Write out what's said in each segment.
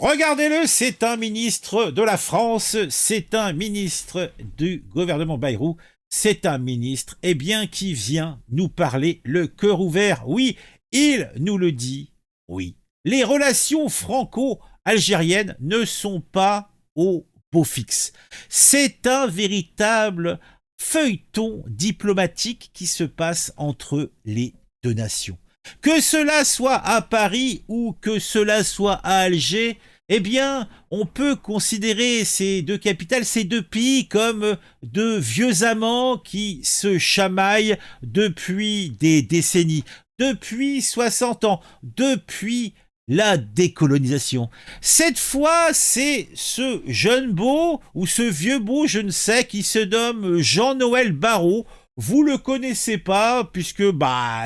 Regardez-le, c'est un ministre de la France, c'est un ministre du gouvernement Bayrou, c'est un ministre, eh bien, qui vient nous parler le cœur ouvert. Oui, il nous le dit, oui. Les relations franco-algériennes ne sont pas au beau fixe. C'est un véritable feuilleton diplomatique qui se passe entre les deux nations. Que cela soit à Paris ou que cela soit à Alger, eh bien, on peut considérer ces deux capitales, ces deux pays comme de vieux amants qui se chamaillent depuis des décennies, depuis 60 ans, depuis la décolonisation. Cette fois, c'est ce jeune beau ou ce vieux beau, je ne sais, qui se nomme Jean-Noël Barrot. Vous le connaissez pas puisque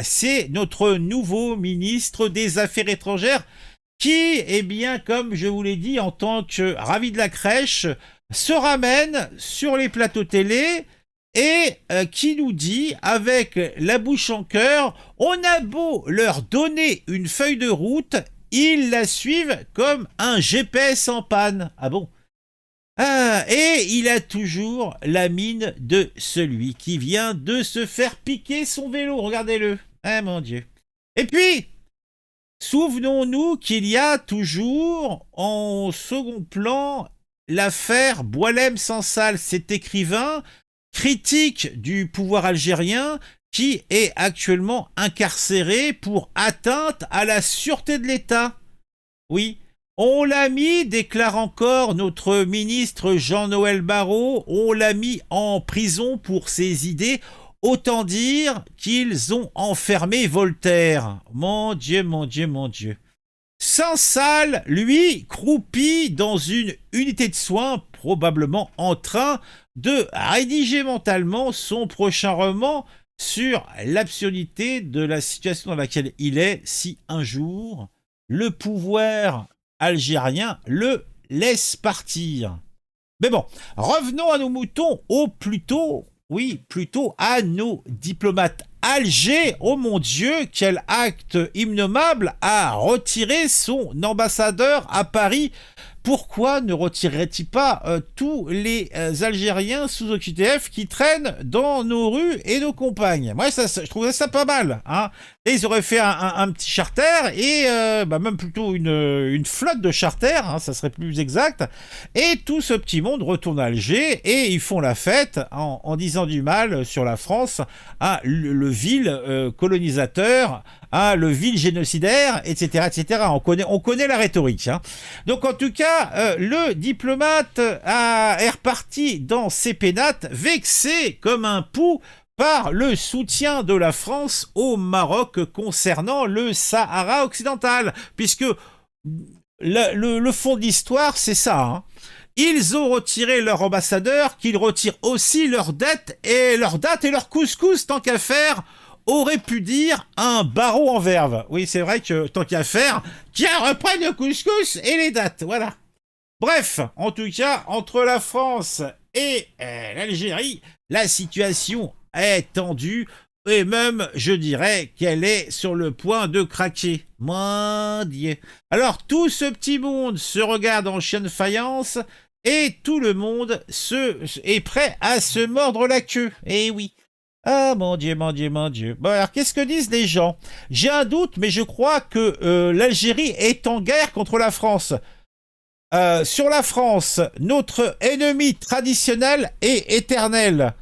c'est notre nouveau ministre des Affaires étrangères qui, eh bien, comme je vous l'ai dit, en tant que ravi de la crèche, se ramène sur les plateaux télé et qui nous dit, avec la bouche en cœur, on a beau leur donner une feuille de route, ils la suivent comme un GPS en panne. Ah bon? Et il a toujours la mine de celui qui vient de se faire piquer son vélo. Regardez-le. Ah mon Dieu. Et puis, souvenons-nous qu'il y a toujours en second plan l'affaire Boualem-Sansal, cet écrivain critique du pouvoir algérien qui est actuellement incarcéré pour atteinte à la sûreté de l'État. Oui, on l'a mis, déclare encore notre ministre Jean-Noël Barrot, on l'a mis en prison pour ses idées. Autant dire qu'ils ont enfermé Voltaire. Mon Dieu, mon Dieu, mon Dieu. Sansal, lui, croupit dans une unité de soins, probablement en train de rédiger mentalement son prochain roman sur l'absurdité de la situation dans laquelle il est si un jour le pouvoir algérien le laisse partir. Mais bon, revenons à nos moutons, plutôt à nos diplomates. Alger, oh mon Dieu, quel acte innommable, a retiré son ambassadeur à Paris. Pourquoi ne retirerait-il pas tous les Algériens sous OQTF qui traînent dans nos rues et nos campagnes? Moi, je trouvais ça pas mal. Hein. Et ils auraient fait un petit charter et même plutôt une flotte de charters, hein, ça serait plus exact. Et tout ce petit monde retourne à Alger et ils font la fête en disant du mal sur la France, hein, le vil colonisateur, hein, le vil génocidaire, etc., etc. On connaît la rhétorique. Hein. Donc en tout cas, le diplomate est reparti dans ses pénates, vexé comme un pou par le soutien de la France au Maroc concernant le Sahara occidental, puisque le fond de l'histoire, c'est ça. Hein. Ils ont retiré leur ambassadeur, qu'ils retirent aussi leurs dettes et leurs dates et leur couscous, tant qu'à faire, aurait pu dire un barreau en verve. Oui, c'est vrai que tant qu'à faire, tiens, reprenne le couscous et les dates, voilà. Bref, en tout cas, entre la France et l'Algérie, la situation est tendue et même, je dirais, qu'elle est sur le point de craquer. Mon Dieu. Alors, tout ce petit monde se regarde en chien de faïence et tout le monde est prêt à se mordre la queue. Eh oui. Ah, mon Dieu, mon Dieu, mon Dieu. Bon, alors, qu'est-ce que disent les gens? J'ai un doute, mais je crois que l'Algérie est en guerre contre la France. Sur la France, notre ennemi traditionnel et éternel.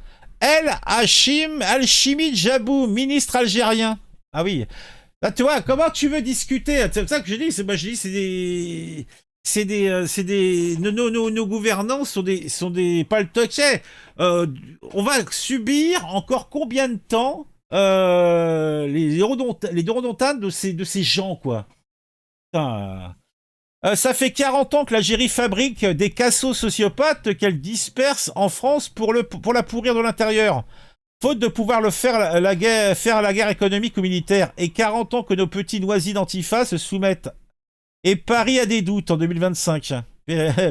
Al-Chimi Djabou, ministre algérien. Ah oui. Bah, tu vois, comment tu veux discuter? C'est ça que je dis. Nos gouvernants sont des paltoquets. On va subir encore combien de temps les redondantes de ces gens, quoi. Putain. Ça fait 40 ans que l'Algérie fabrique des cassos sociopathes qu'elle disperse en France pour la pourrir de l'intérieur. Faute de pouvoir faire la guerre économique ou militaire. Et 40 ans que nos petits noisy d'Antifa se soumettent. Et Paris a des doutes en 2025.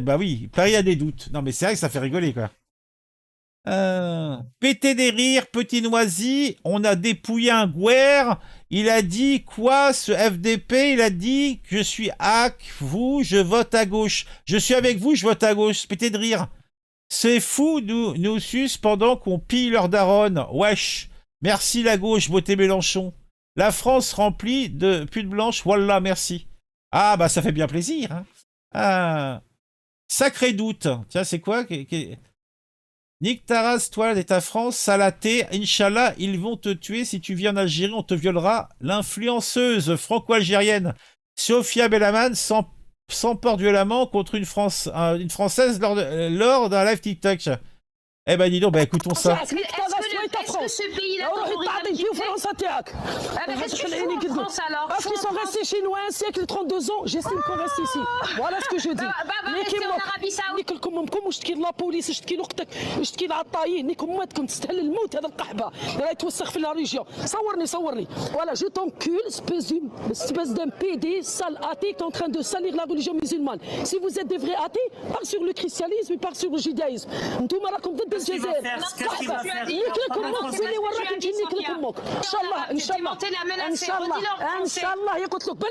Bah oui, Paris a des doutes. Non mais c'est vrai que ça fait rigoler, quoi. Pété des rires, petit noisy, on a dépouillé un gouer. Il a dit quoi, ce FDP? Il a dit je suis avec vous, je vote à gauche. Je suis avec vous, je vote à gauche. Pété de rire. C'est fou, nous suce pendant qu'on pille leur daronne. Wesh. Merci la gauche, beauté Mélenchon. La France remplie de putes blanches, voilà, merci. Ah, bah ça fait bien plaisir. Hein. Ah, sacré doute. Tiens, c'est quoi Nick Taras, toi et ta France, Salaté, Inch'Allah, ils vont te tuer. Si tu viens en Algérie, on te violera. L'influenceuse franco-algérienne Sophia Bellaman s'emporte violemment contre une Française lors d'un live TikTok. Eh ben dis donc, bah écoutons ça. Est-ce que ce pays-là qu'est-ce que tu fais en France alors? Parce qu'ils sont restés chez nous 1 siècle 32 ans, j'estime qu'on reste ici. Voilà ce que je dis. rester en Arabie Saoudite. نيك لكم امكم وشتكي لابوليس شتكي لاختك شتكي لعطايين نيك امتكم تستاهل الموت هذا القحبه راه يتوسخ في لا ريجيون صورني voilà je t'encule espèce d'un PD sale athée qui est en train de salir la religion musulmane. Si vous êtes des vrais athées, part sur le christianisme et part sur le judaïsme. انتم راكم ضد الجزائر. Qu'est-ce qu'il va faire? نيك لكم امك اللي وراك نجي نيك لكم امك. ان شاء الله يقتلوك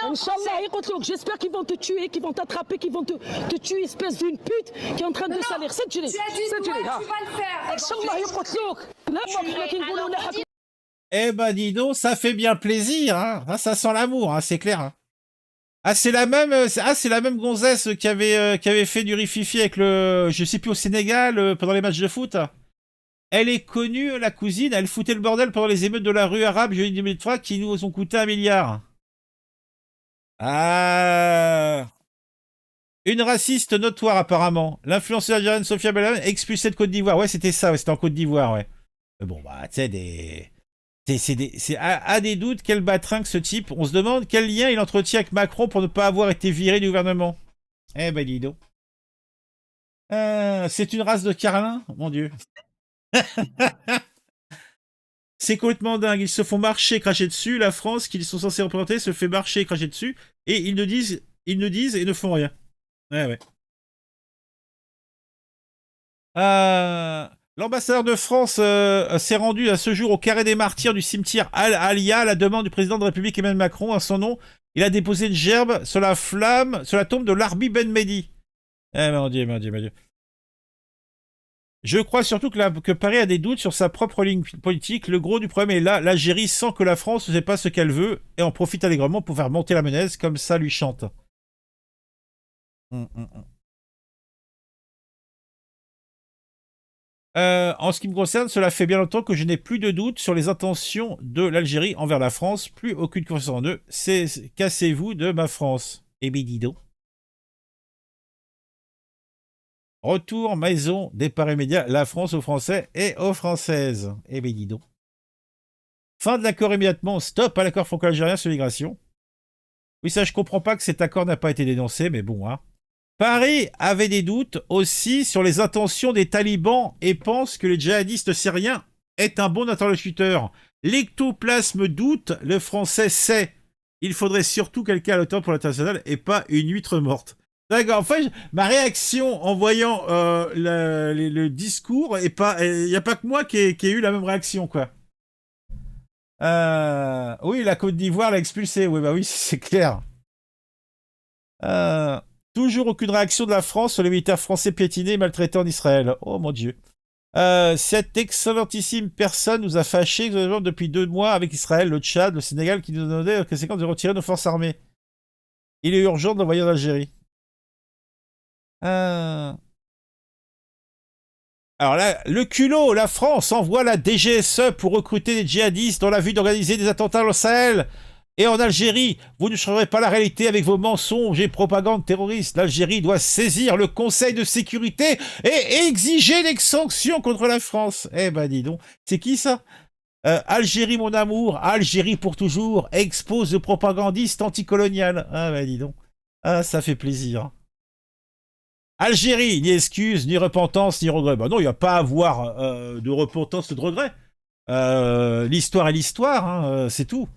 ان شاء الله يقتلوك. J'espère qu'ils vont te tuer, qu'ils vont t'attraper, qu'ils vont te tuer, espèce d'une pute qui est en train de salir. C'est tu vas le faire. Eh ben dis donc, ça fait bien plaisir, hein. Ah, ça sent l'amour, hein, c'est clair. Hein. Ah c'est la même gonzesse qui avait fait du rififi avec je sais plus au Sénégal pendant les matchs de foot. Elle est connue, la cousine, elle foutait le bordel pendant les émeutes de la rue arabe jeudi 2003 qui nous ont coûté 1 milliard. Ah. Une raciste notoire apparemment. L'influenceuse algérienne Sophia Bellaman expulsée de Côte d'Ivoire. Ouais, c'était ça, ouais, c'était en Côte d'Ivoire, ouais. Mais bon, bah, tu sais, c'est à des doutes, quel batrin que ce type. On se demande quel lien il entretient avec Macron pour ne pas avoir été viré du gouvernement. Eh ben, dis donc. C'est une race de carlin, mon Dieu. C'est complètement dingue. Ils se font marcher, cracher dessus. La France, qu'ils sont censés représenter, se fait marcher, cracher dessus. Et ils ne disent et ne font rien. Ouais, ouais. L'ambassadeur de France s'est rendu à ce jour au carré des martyrs du cimetière Al-Alia à la demande du président de la République Emmanuel Macron. À son nom, il a déposé une gerbe sur la tombe de l'Arbi Ben Mehdi. Eh mon Dieu, mon Dieu, mon Dieu. Je crois surtout que Paris a des doutes sur sa propre ligne politique. Le gros du problème est là, l'Algérie sent que la France ne sait pas ce qu'elle veut et en profite allègrement pour faire monter la menace comme ça lui chante. En ce qui me concerne, cela fait bien longtemps que je n'ai plus de doute sur les intentions de l'Algérie envers la France. Plus aucune confiance en eux. Cassez-vous de ma France. Et bidido. Retour maison, départ immédiat, la France aux Français et aux Françaises. Et bidido. Fin de l'accord immédiatement. Stop à l'accord franco-algérien sur l'immigration. Oui, ça, je comprends pas que cet accord n'a pas été dénoncé, mais bon, hein. Paris avait des doutes aussi sur les intentions des talibans et pense que le djihadiste syrien est un bon interlocuteur. L'ectoplasme doute, le français sait. Il faudrait surtout quelqu'un à l'auteur pour l'international et pas une huître morte. D'accord, en fait, ma réaction en voyant le discours, il n'y a pas que moi qui ai eu la même réaction, quoi. Oui, la Côte d'Ivoire l'a expulsé. Oui, bah oui, c'est clair. Toujours aucune réaction de la France sur les militaires français piétinés et maltraités en Israël. Oh mon Dieu. Cette excellentissime personne nous a fâchés depuis 2 mois avec Israël, le Tchad, le Sénégal, qui nous demandait la conséquence de retirer nos forces armées. Il est urgent de l'envoyer en Algérie. Alors là, le culot, la France envoie la DGSE pour recruter des djihadistes dans la vue d'organiser des attentats au Sahel. Et en Algérie, vous ne changerez pas la réalité avec vos mensonges et propagandes terroristes. L'Algérie doit saisir le Conseil de sécurité et exiger des sanctions contre la France. Eh ben dis donc, c'est qui ça? Algérie mon amour, Algérie pour toujours, expose de propagandiste anticolonial. Ah ben dis donc, ah ça fait plaisir. Algérie, ni excuse, ni repentance, ni regret. Bah non, il n'y a pas à avoir de repentance ou de regret. L'histoire est l'histoire, hein, c'est tout.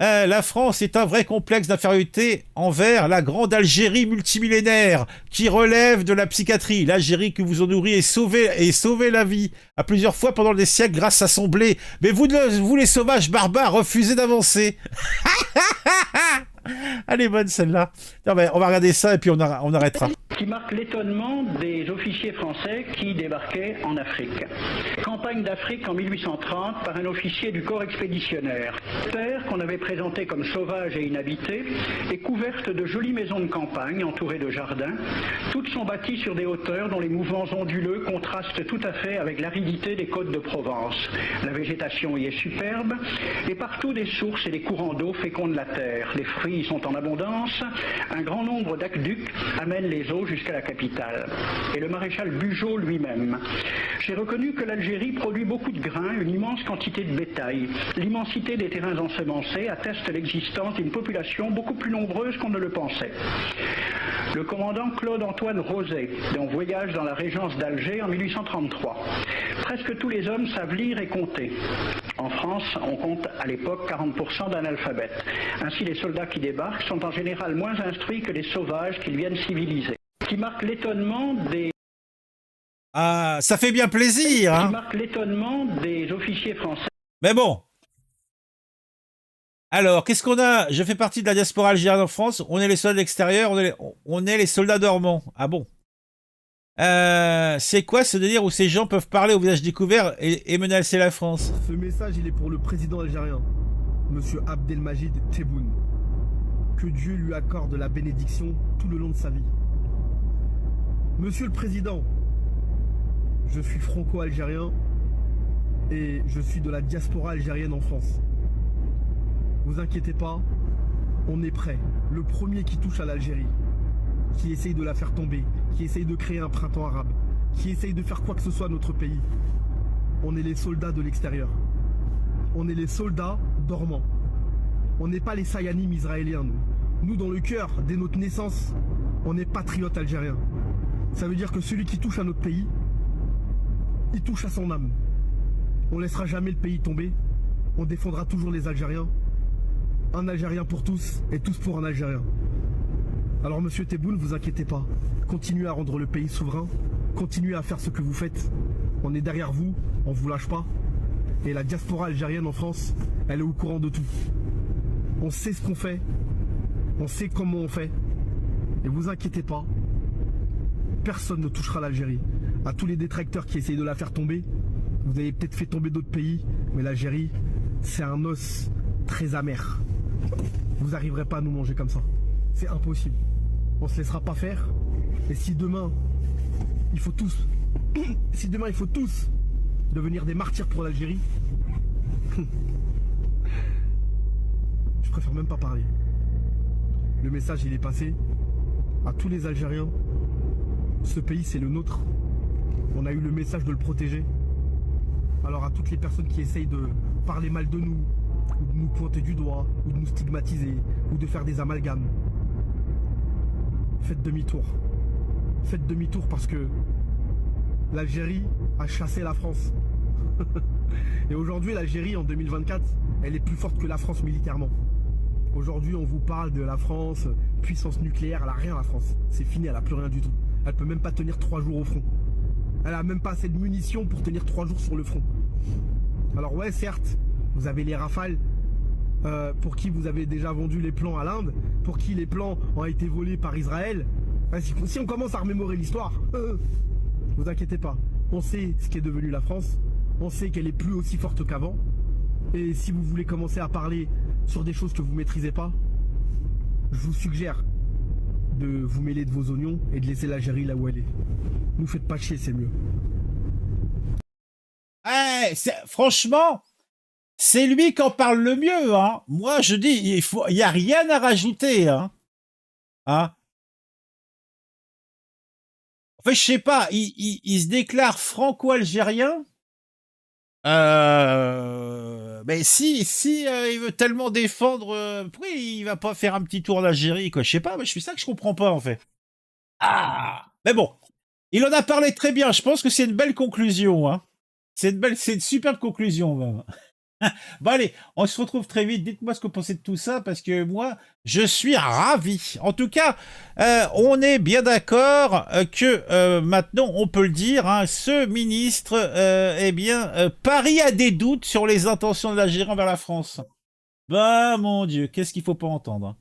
La France est un vrai complexe d'infériorité envers la grande Algérie multimillénaire qui relève de la psychiatrie. L'Algérie que vous en nourrit et sauvé la vie à plusieurs fois pendant des siècles grâce à son blé. Mais vous les sauvages barbares, refusez d'avancer. Elle est bonne celle-là. On va regarder ça et puis on arrêtera. Qui marque l'étonnement des officiers français qui débarquaient en Afrique. Campagne d'Afrique en 1830 par un officier du corps expéditionnaire. Terre qu'on avait présentée comme sauvage et inhabitée est couverte de jolies maisons de campagne entourées de jardins. Toutes sont bâties sur des hauteurs dont les mouvements onduleux contrastent tout à fait avec l'aridité des côtes de Provence. La végétation y est superbe et partout des sources et des courants d'eau fécondent la terre. Les fruits y sont en abondance. Un grand nombre d'aqueducs amènent les eaux jusqu'à la capitale. Et le maréchal Bugeaud lui-même. J'ai reconnu que l'Algérie produit beaucoup de grains, une immense quantité de bétail. L'immensité des terrains ensemencés atteste l'existence d'une population beaucoup plus nombreuse qu'on ne le pensait. Le commandant Claude-Antoine Roset, dont voyage dans la régence d'Alger en 1833. Presque tous les hommes savent lire et compter. En France, on compte à l'époque 40% d'analphabètes. Ainsi, les soldats qui débarquent sont en général moins instruits que les sauvages qu'ils viennent civiliser. Qui marque l'étonnement des... Ah, ça fait bien plaisir, hein. Qui marque l'étonnement des officiers français. Mais bon. Alors, qu'est-ce qu'on a? Je fais partie de la diaspora algérienne en France. On est les soldats extérieurs, on est les soldats dormants. Ah bon? C'est quoi ce délire où ces gens peuvent parler au visage découvert et menacer la France? Ce message, il est pour le président algérien, Monsieur Abdelmajid Tebboune. Que Dieu lui accorde la bénédiction tout le long de sa vie. Monsieur le Président, je suis franco-algérien et je suis de la diaspora algérienne en France. Vous inquiétez pas, on est prêt. Le premier qui touche à l'Algérie, qui essaye de la faire tomber, qui essaye de créer un printemps arabe, qui essaye de faire quoi que ce soit à notre pays, on est les soldats de l'extérieur. On est les soldats dormants. On n'est pas les Sayanim israéliens, nous. Nous, dans le cœur, dès notre naissance, on est patriotes algériens. Ça veut dire que celui qui touche à notre pays, il touche à son âme. On laissera jamais le pays tomber. On défendra toujours les Algériens. Un Algérien pour tous et tous pour un Algérien. Alors monsieur Tebboune, vous inquiétez pas. Continuez à rendre le pays souverain. Continuez à faire ce que vous faites. On est derrière vous, on vous lâche pas. Et la diaspora algérienne en France, elle est au courant de tout. On sait ce qu'on fait. On sait comment on fait. Et vous inquiétez pas. Personne ne touchera l'Algérie. À tous les détracteurs qui essayent de la faire tomber, vous avez peut-être fait tomber d'autres pays, mais l'Algérie, c'est un os très amer. Vous n'arriverez pas à nous manger comme ça. C'est impossible. On se laissera pas faire. Et si demain, il faut tous devenir des martyrs pour l'Algérie, je préfère même pas parler. Le message, il est passé à tous les Algériens. Ce pays, c'est le nôtre. On a eu le message de le protéger. Alors à toutes les personnes qui essayent de parler mal de nous, ou de nous pointer du doigt, ou de nous stigmatiser, ou de faire des amalgames, faites demi-tour. Faites demi-tour parce que l'Algérie a chassé la France. Et aujourd'hui, l'Algérie, en 2024, elle est plus forte que la France militairement. Aujourd'hui, on vous parle de la France, puissance nucléaire, elle a rien la France. C'est fini, elle a plus rien du tout. Elle peut même pas tenir 3 jours au front. Elle a même pas assez de munitions pour tenir 3 jours sur le front. Alors ouais, certes, vous avez les Rafales, pour qui vous avez déjà vendu les plans à l'Inde, pour qui les plans ont été volés par Israël. Si on commence à remémorer l'histoire, vous inquiétez pas. On sait ce qu'est devenu la France. On sait qu'elle est plus aussi forte qu'avant. Et si vous voulez commencer à parler sur des choses que vous maîtrisez pas, je vous suggère de vous mêler de vos oignons et de laisser l'Algérie là où elle est. Nous faites pas chier, c'est mieux. Franchement, c'est lui qui en parle le mieux, hein. Moi, je dis, il y a rien à rajouter, hein. En fait, je sais pas, il se déclare franco-algérien. Mais si il veut tellement défendre, pourquoi il va pas faire un petit tour en Algérie, quoi? Je sais pas, mais je fais ça que je comprends pas, en fait. Mais bon, il en a parlé très bien. Je pense que c'est une belle conclusion, hein. C'est une superbe conclusion, même. Bon allez, on se retrouve très vite. Dites-moi ce que vous pensez de tout ça, parce que moi, je suis ravi. En tout cas, on est bien d'accord que maintenant, on peut le dire, hein, ce ministre, eh bien, parie à des doutes sur les intentions de l'Algérie envers la France. Bah mon Dieu, qu'est-ce qu'il faut pas entendre, hein.